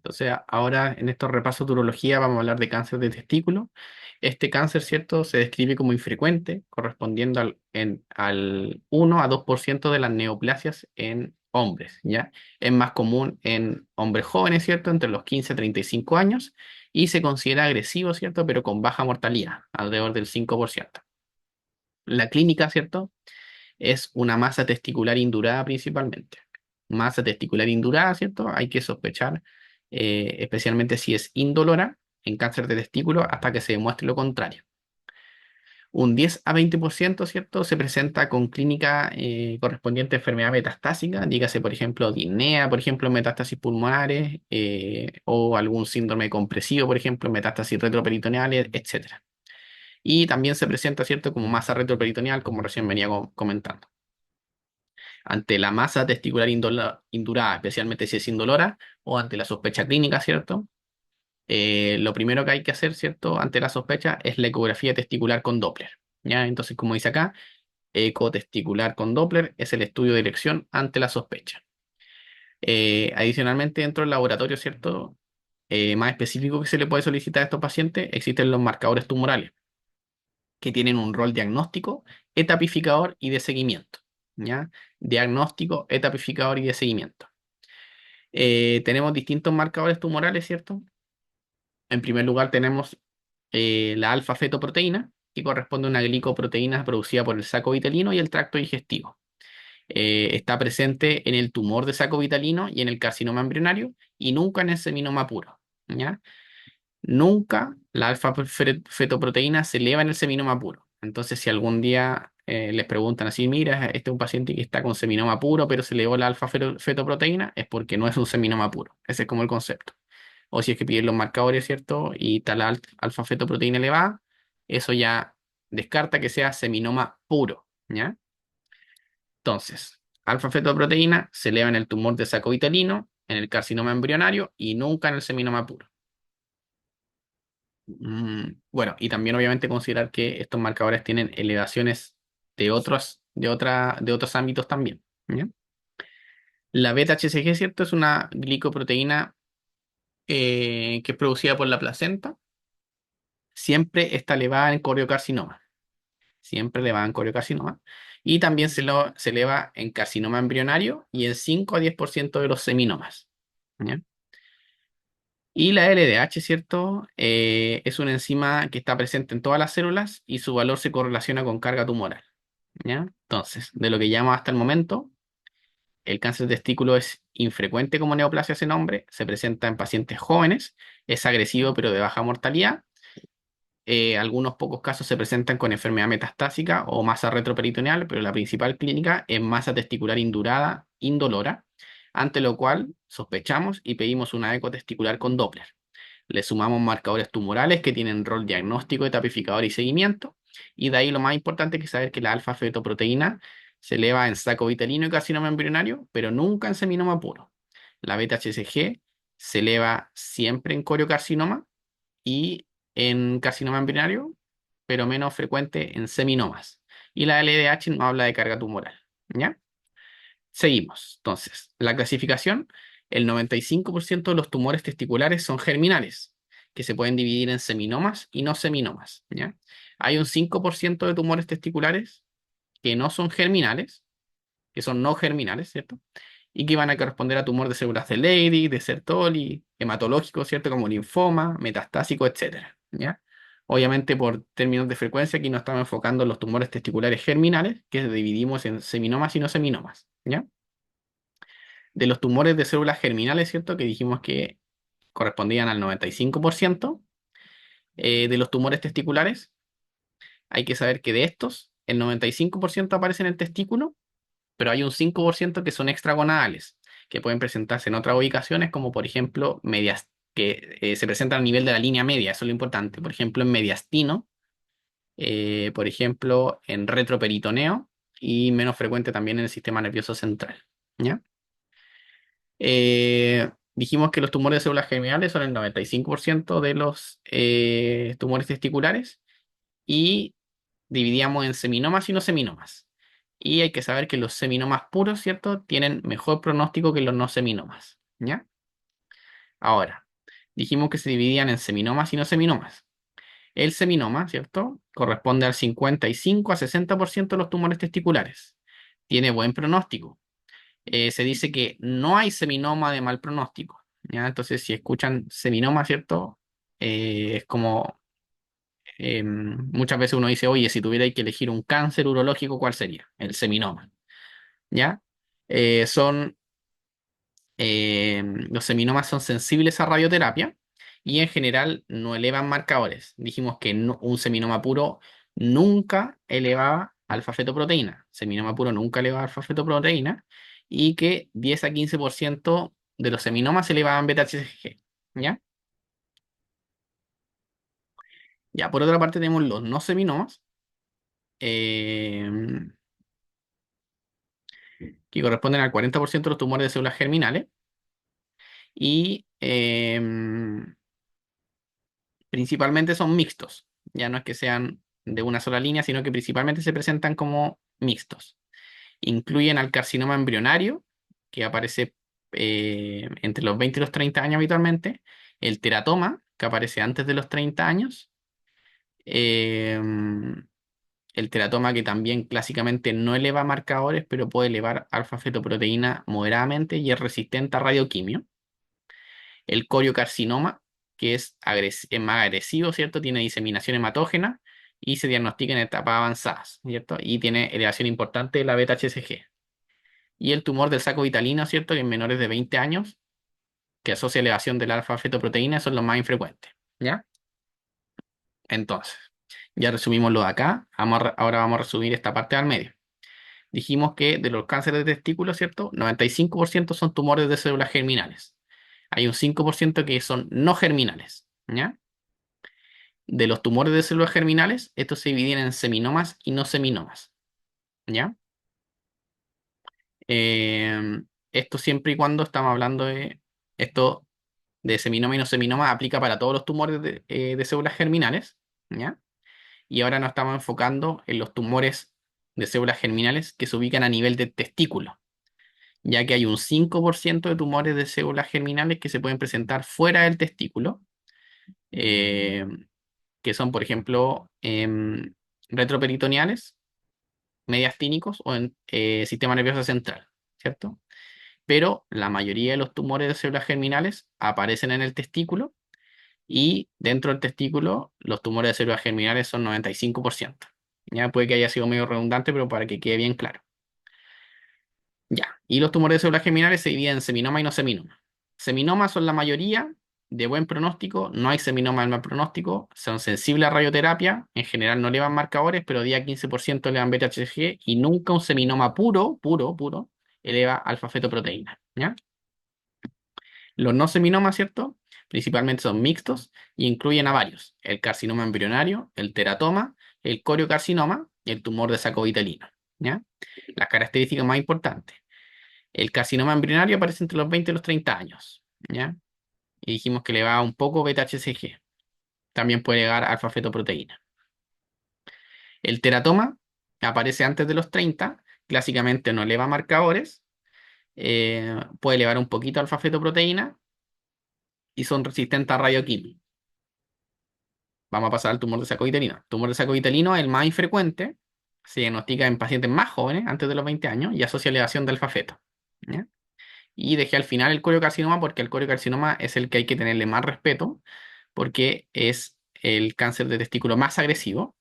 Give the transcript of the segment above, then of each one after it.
Entonces, ahora en estos repasos de urología vamos a hablar de cáncer de testículo. Este cáncer, ¿cierto?, se describe como infrecuente, correspondiendo al 1 a 2% de las neoplasias en hombres, ¿ya? Es más común en hombres jóvenes, ¿cierto?, entre los 15 a 35 años, y se considera agresivo, ¿cierto?, pero con baja mortalidad, alrededor del 5%. La clínica, ¿cierto?, es una masa testicular indurada principalmente. Masa testicular indurada, ¿cierto? Hay que sospechar, especialmente si es indolora, en cáncer de testículo, hasta que se demuestre lo contrario. Un 10 a 20%, ¿cierto? Se presenta con clínica correspondiente a enfermedad metastásica, dígase, por ejemplo, disnea, por ejemplo, metástasis pulmonares, o algún síndrome compresivo, por ejemplo, metástasis retroperitoneales, etcétera. Y también se presenta, ¿cierto?, como masa retroperitoneal, como recién venía comentando. Ante la masa testicular indurada, especialmente si es indolora, o ante la sospecha clínica, ¿cierto? Lo primero que hay que hacer, ¿cierto?, ante la sospecha es la ecografía testicular con Doppler, ¿ya? Entonces, como dice acá, eco testicular con Doppler es el estudio de elección ante la sospecha. Adicionalmente, dentro del laboratorio, ¿cierto?, más específico que se le puede solicitar a estos pacientes, existen los marcadores tumorales, que tienen un rol diagnóstico, etapificador y de seguimiento, ¿ya? Diagnóstico, etapificador y de seguimiento. Tenemos distintos marcadores tumorales, ¿cierto? En primer lugar tenemos la alfa-fetoproteína, que corresponde a una glicoproteína producida por el saco vitalino y el tracto digestivo. Está presente en el tumor de saco vitalino y en el carcinoma embrionario y nunca en el seminoma puro, ¿ya? Nunca la alfa-fetoproteína se eleva en el seminoma puro. Entonces, si algún día les preguntan así, mira, este es un paciente que está con seminoma puro, pero se elevó la alfa-fetoproteína, es porque no es un seminoma puro. Ese es como el concepto. O si es que piden los marcadores, ¿cierto? Y está la alfa-fetoproteína elevada, eso ya descarta que sea seminoma puro, ¿ya? Entonces, alfa-fetoproteína se eleva en el tumor de saco vitalino, en el carcinoma embrionario y nunca en el seminoma puro. Bueno, y también obviamente considerar que estos marcadores tienen elevaciones de otros ámbitos también, ¿ya? La beta-HCG, ¿cierto? Es una glicoproteína que es producida por la placenta. Siempre está elevada en coriocarcinoma. Siempre elevada en coriocarcinoma. Y también se eleva en carcinoma embrionario y en 5 a 10% de los seminomas, ¿ya? Y la LDH, ¿cierto? Es una enzima que está presente en todas las células y su valor se correlaciona con carga tumoral, ¿ya? Entonces, de lo que llamo hasta el momento, el cáncer de testículo es infrecuente como neoplasia en hombre, se presenta en pacientes jóvenes, es agresivo pero de baja mortalidad. Algunos pocos casos se presentan con enfermedad metastásica o masa retroperitoneal, pero la principal clínica es masa testicular indurada, indolora, ante lo cual sospechamos y pedimos una eco testicular con Doppler. Le sumamos marcadores tumorales que tienen rol diagnóstico, etapificador y seguimiento. Y de ahí lo más importante que saber que la alfa-fetoproteína se eleva en saco vitalino y carcinoma embrionario, pero nunca en seminoma puro. La beta-HCG se eleva siempre en coriocarcinoma y en carcinoma embrionario, pero menos frecuente en seminomas. Y la LDH no habla de carga tumoral, ¿ya? Seguimos. Entonces, la clasificación, el 95% de los tumores testiculares son germinales, que se pueden dividir en seminomas y no seminomas, ¿ya? Hay un 5% de tumores testiculares que no son germinales, que son no germinales, ¿cierto? Y que van a corresponder a tumor de células de Leydig, de Sertoli, hematológico, ¿cierto? Como linfoma, metastásico, etcétera, ¿ya? Obviamente, por términos de frecuencia, aquí nos estamos enfocando en los tumores testiculares germinales, que dividimos en seminomas y no seminomas, ¿ya? De los tumores de células germinales, ¿cierto? Que dijimos que correspondían al 95%, de los tumores testiculares, hay que saber que de estos, el 95% aparecen en el testículo, pero hay un 5% que son extragonadales, que pueden presentarse en otras ubicaciones, como por ejemplo, medias, que se presentan a nivel de la línea media, eso es lo importante. Por ejemplo, en mediastino, por ejemplo, en retroperitoneo y menos frecuente también en el sistema nervioso central, ¿ya? Dijimos que los tumores de células germinales son el 95% de los tumores testiculares y dividíamos en seminomas y no seminomas. Y hay que saber que los seminomas puros, ¿cierto?, tienen mejor pronóstico que los no seminomas, ¿ya? Ahora, dijimos que se dividían en seminomas y no seminomas. El seminoma, ¿cierto? Corresponde al 55 a 60% de los tumores testiculares. Tiene buen pronóstico. Se dice que no hay seminoma de mal pronóstico, ¿ya? Entonces, si escuchan seminoma, ¿cierto? Es como muchas veces uno dice, oye, si tuviera que elegir un cáncer urológico, ¿cuál sería? El seminoma, ¿ya? Son los seminomas son sensibles a radioterapia y en general no elevan marcadores. Dijimos que un seminoma puro nunca elevaba alfa-fetoproteína. Seminoma puro nunca elevaba alfa-fetoproteína y que 10 a 15% de los seminomas elevaban beta-HCG. ¿Ya? Ya, por otra parte tenemos los no seminomas, eh, que corresponden al 40% de los tumores de células germinales y principalmente son mixtos. Ya no es que sean de una sola línea, sino que principalmente se presentan como mixtos. Incluyen al carcinoma embrionario, que aparece entre los 20 y los 30 años habitualmente, el teratoma, que aparece antes de los 30 años, eh, el teratoma que también clásicamente no eleva marcadores, pero puede elevar alfa-fetoproteína moderadamente y es resistente a radioquimio. El coriocarcinoma, que es más agresivo, ¿cierto? Tiene diseminación hematógena y se diagnostica en etapas avanzadas, ¿cierto? Y tiene elevación importante de la beta-HCG. Y el tumor del saco vitalino, ¿cierto? Que en menores de 20 años, que asocia elevación del alfa-fetoproteína, son los más infrecuentes, ¿ya? Entonces, ya resumimos lo de acá. Ahora vamos a resumir esta parte al medio. Dijimos que de los cánceres de testículo, ¿cierto? 95% son tumores de células germinales. Hay un 5% que son no germinales, ¿ya? De los tumores de células germinales, estos se dividen en seminomas y no seminomas, ¿ya? Esto siempre y cuando estamos hablando de esto de seminoma y no seminoma, aplica para todos los tumores de células germinales, ¿ya? Y ahora nos estamos enfocando en los tumores de células germinales que se ubican a nivel de testículo, ya que hay un 5% de tumores de células germinales que se pueden presentar fuera del testículo, eh, que son, por ejemplo, retroperitoneales, mediastínicos o en sistema nervioso central, ¿cierto? Pero la mayoría de los tumores de células germinales aparecen en el testículo y dentro del testículo los tumores de células germinales son 95%. Ya puede que haya sido medio redundante, pero para que quede bien claro. Ya, y los tumores de células germinales se dividen en seminoma y no seminoma. Seminomas son la mayoría, de buen pronóstico, no hay seminoma de mal pronóstico, son sensibles a radioterapia, en general no elevan marcadores, pero día 15% elevan beta-HCG y nunca un seminoma puro, eleva alfa-fetoproteína, ¿ya? Los no seminomas, ¿cierto? Principalmente son mixtos y incluyen a varios, el carcinoma embrionario, el teratoma, el coriocarcinoma y el tumor de saco vitelino, ¿ya? Las características más importantes. El carcinoma embrionario aparece entre los 20 y los 30 años, ¿ya? Y dijimos que le va un poco beta-HCG. También puede llegar alfa-fetoproteína. El teratoma aparece antes de los 30, clásicamente no eleva marcadores, puede elevar un poquito alfa-fetoproteína y son resistentes a radioquímica. Vamos a pasar al tumor de saco vitelino. El tumor de saco vitelino es el más infrecuente, se diagnostica en pacientes más jóvenes, antes de los 20 años, y asocia elevación del alfa-feto, ¿ya? Y dejé al final el coriocarcinoma porque el coriocarcinoma es el que hay que tenerle más respeto porque es el cáncer de testículo más agresivo,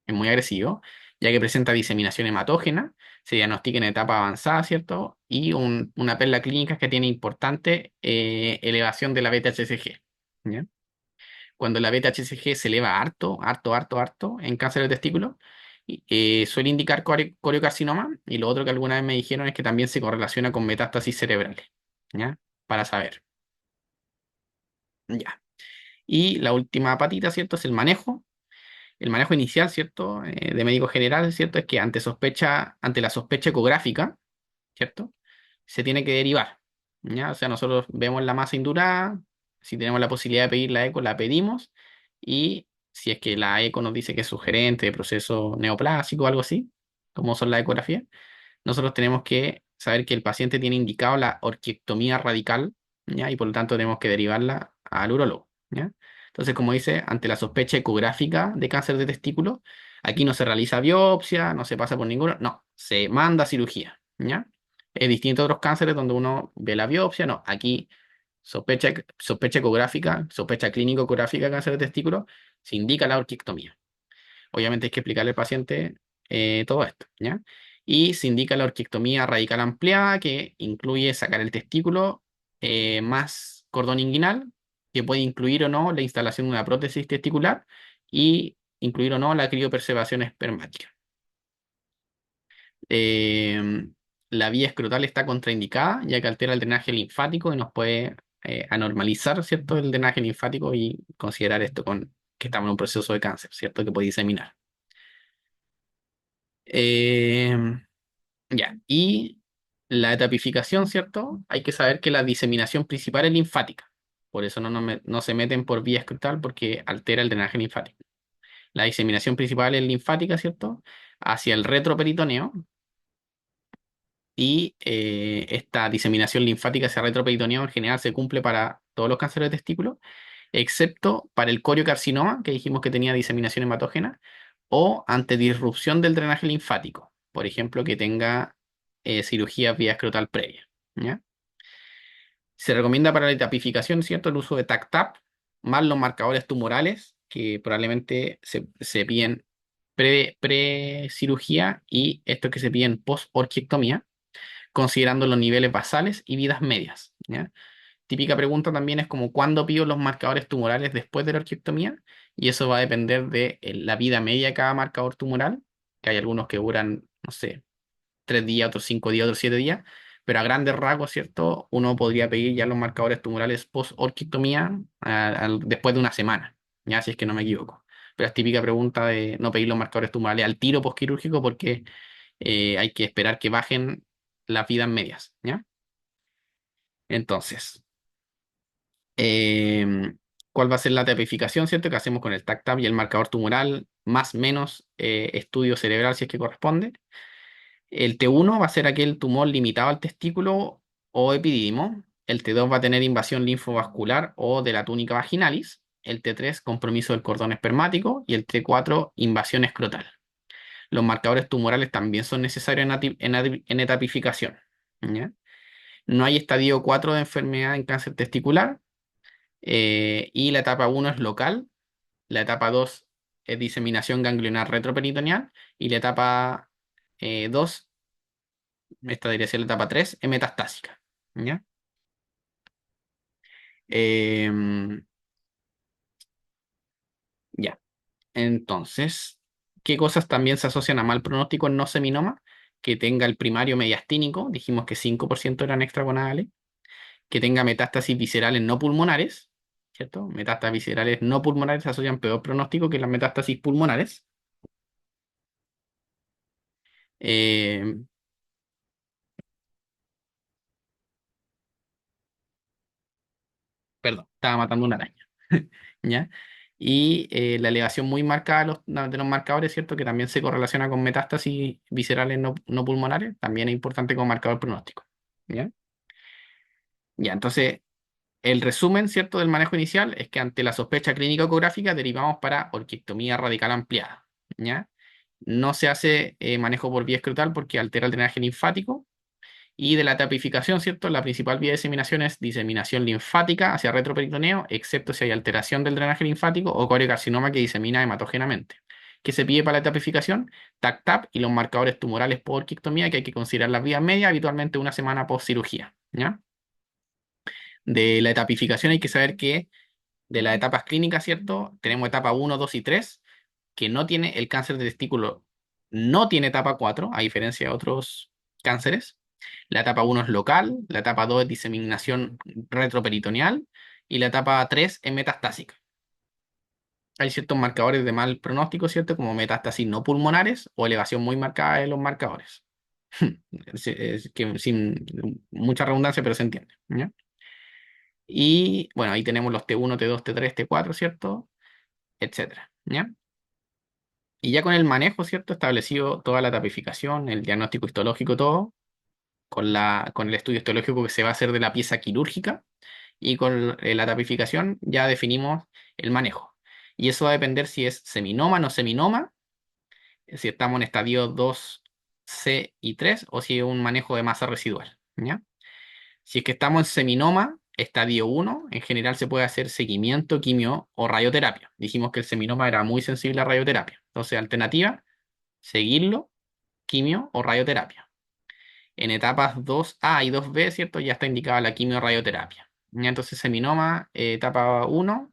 es muy agresivo, ya que presenta diseminación hematógena, se diagnostica en etapa avanzada, ¿cierto? Y una perla clínica que tiene importante elevación de la beta-HCG, ¿ya? Cuando la beta-HCG se eleva harto en cáncer de testículo, suele indicar coriocarcinoma, y lo otro que alguna vez me dijeron es que también se correlaciona con metástasis cerebrales, ¿ya? Para saber, ya. Y la última patita, ¿cierto? Es el manejo. El manejo inicial, ¿cierto? De médico general, ¿cierto? Es que ante la sospecha ecográfica, ¿cierto? Se tiene que derivar, ¿ya? O sea, nosotros vemos la masa indurada, si tenemos la posibilidad de pedir la eco, la pedimos, y si es que la eco nos dice que es sugerente de proceso neoplásico o algo así, como son las ecografías, nosotros tenemos que saber que el paciente tiene indicado la orquiectomía radical ¿ya? Y por lo tanto tenemos que derivarla al urólogo, ¿ya? Entonces, como dice, ante la sospecha ecográfica de cáncer de testículo, aquí no se realiza biopsia, no se pasa por ninguno, no, se manda a cirugía, ¿ya? Es distinto a otros cánceres donde uno ve la biopsia, no, aquí sospecha ecográfica, sospecha clínico-ecográfica de cáncer de testículo, se indica la orquiectomía. Obviamente hay que explicarle al paciente todo esto, ¿ya? Y se indica la orquiectomía radical ampliada, que incluye sacar el testículo más cordón inguinal, que puede incluir o no la instalación de una prótesis testicular y incluir o no la criopreservación espermática. Eh, la vía escrotal está contraindicada, ya que altera el drenaje linfático y nos puede anormalizar, ¿cierto?, el drenaje linfático y considerar esto que estamos en un proceso de cáncer, ¿cierto?, que puede diseminar. Eh, ya, y la etapificación, ¿cierto? Hay que saber que la diseminación principal es linfática. Por eso no se meten por vía escrotal porque altera el drenaje linfático. La diseminación principal es linfática, ¿cierto? Hacia el retroperitoneo. Y esta diseminación linfática hacia el retroperitoneo en general se cumple para todos los cánceres de testículo, excepto para el coriocarcinoma, que dijimos que tenía diseminación hematógena, o ante disrupción del drenaje linfático, por ejemplo, que tenga cirugía vía escrotal previa, ¿ya? Se recomienda para la etapificación, ¿cierto?, el uso de TAC-TAP, más los marcadores tumorales, que probablemente se piden pre-cirugía y estos que se piden post-orquiectomía, considerando los niveles basales y vidas medias, ¿ya? Típica pregunta también es como ¿cuándo pido los marcadores tumorales después de la orquiectomía? Y eso va a depender de la vida media de cada marcador tumoral, que hay algunos que duran, no sé, 3 días, otros 5 días, otros 7 días, pero a grandes rasgos, ¿cierto? Uno podría pedir ya los marcadores tumorales post-orquiectomía después de una semana, ya si es que no me equivoco. Pero es típica pregunta de no pedir los marcadores tumorales al tiro postquirúrgico porque hay que esperar que bajen las vidas medias, ¿ya? Entonces, ¿cuál va a ser la tipificación, cierto? Que hacemos con el TAC-TAP y el marcador tumoral, más menos estudio cerebral si es que corresponde. El T1 va a ser aquel tumor limitado al testículo o epididimo. El T2 va a tener invasión linfovascular o de la túnica vaginalis. El T3, compromiso del cordón espermático. Y el T4, invasión escrotal. Los marcadores tumorales también son necesarios en etapificación, ¿ya? No hay estadio 4 de enfermedad en cáncer testicular. Y la etapa 1 es local. La etapa 2 es diseminación ganglionar retroperitoneal. Y la etapa 2, esta debería ser la etapa 3, es metastásica, ¿ya? Em, ya. Entonces, ¿qué cosas también se asocian a mal pronóstico en no seminoma? Que tenga el primario mediastínico, dijimos que 5% eran extragonadales, que tenga metástasis viscerales no pulmonares, ¿cierto? Metástasis viscerales no pulmonares se asocian peor pronóstico que las metástasis pulmonares. Em, Perdón, estaba matando una araña, ¿ya? Y la elevación muy marcada de los marcadores, ¿cierto? Que también se correlaciona con metástasis viscerales no pulmonares, también es importante como marcador pronóstico, ¿ya? Ya, entonces, el resumen, ¿cierto?, del manejo inicial es que ante la sospecha clínica ecográfica derivamos para orquiectomía radical ampliada, ¿ya? No se hace manejo por vía escrotal porque altera el drenaje linfático. Y de la tapificación, ¿cierto? La principal vía de diseminación es diseminación linfática hacia retroperitoneo, excepto si hay alteración del drenaje linfático o coriocarcinoma que disemina hematógenamente. ¿Qué se pide para la tapificación? TAC-TAP y los marcadores tumorales por quictomía, que hay que considerar las vías medias, habitualmente una semana post cirugía, ¿ya? De la etapificación hay que saber que de las etapas clínicas, ¿cierto? Tenemos etapa 1, 2 y 3, que no tiene el cáncer de testículo, no tiene etapa 4 a diferencia de otros cánceres. La etapa 1 es local, la etapa 2 es diseminación retroperitoneal y la etapa 3 es metastásica. Hay ciertos marcadores de mal pronóstico, ¿cierto? Como metástasis no pulmonares o elevación muy marcada de los marcadores. Es que sin mucha redundancia, pero se entiende, ¿ya? Y bueno, ahí tenemos los T1, T2, T3, T4, ¿cierto? Etcétera, ¿ya? Y ya con el manejo, ¿cierto? Establecido toda la tapificación, el diagnóstico histológico, todo, con el estudio histológico que se va a hacer de la pieza quirúrgica. y con la tapificación ya definimos el manejo. Y eso va a depender si es seminoma o no seminoma, si estamos en estadio 2C y 3 o si es un manejo de masa residual. ¿Ya? Si es que estamos en seminoma, estadio 1, en general se puede hacer seguimiento, quimio o radioterapia. Dijimos que el seminoma era muy sensible a radioterapia. Entonces, alternativa, seguirlo, quimio o radioterapia. En etapas 2A y 2B, ¿cierto? Ya está indicada la quimio o radioterapia. ¿Ya? Entonces, seminoma, etapa 1,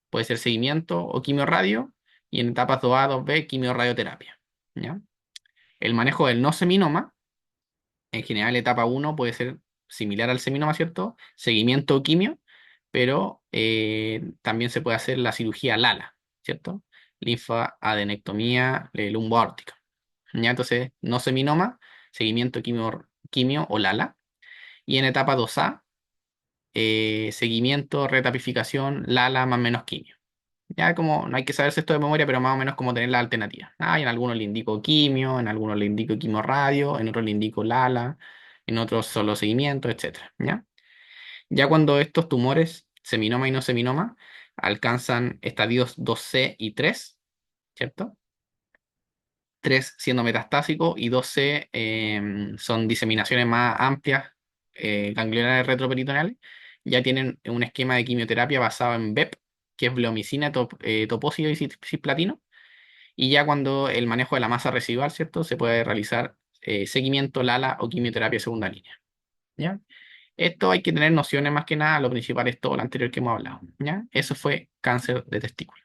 puede ser seguimiento o quimio radio. Y en etapas 2A, 2B, quimio o radioterapia. ¿Ya? El manejo del no seminoma, en general, etapa 1 puede ser similar al seminoma, ¿cierto? Seguimiento o quimio, pero también se puede hacer la cirugía LALA, ¿cierto? Linfadenectomía lumboaórtica. ¿Ya? Entonces, no seminoma, seguimiento quimio o LALA. Y en etapa 2A, seguimiento, retapificación, LALA más menos quimio. Ya como no hay que saberse esto de memoria, pero más o menos como tener la alternativa. Ah, y en algunos le indico quimio, en algunos le indico quimio radio, en otros le indico LALA, en otros solo seguimiento, etcétera. ¿Ya? Ya cuando estos tumores, seminoma y no seminoma, alcanzan estadios 2C y 3, ¿cierto? 3 siendo metastásico y 12 son diseminaciones más amplias, ganglionares retroperitoneales, ya tienen un esquema de quimioterapia basado en BEP, que es bleomicina, topósido y cisplatino, y ya cuando el manejo de la masa residual, ¿cierto? Se puede realizar seguimiento, LALA o quimioterapia segunda línea, ¿ya? Esto hay que tener nociones más que nada, lo principal es todo lo anterior que hemos hablado, ¿ya? Eso fue cáncer de testículo.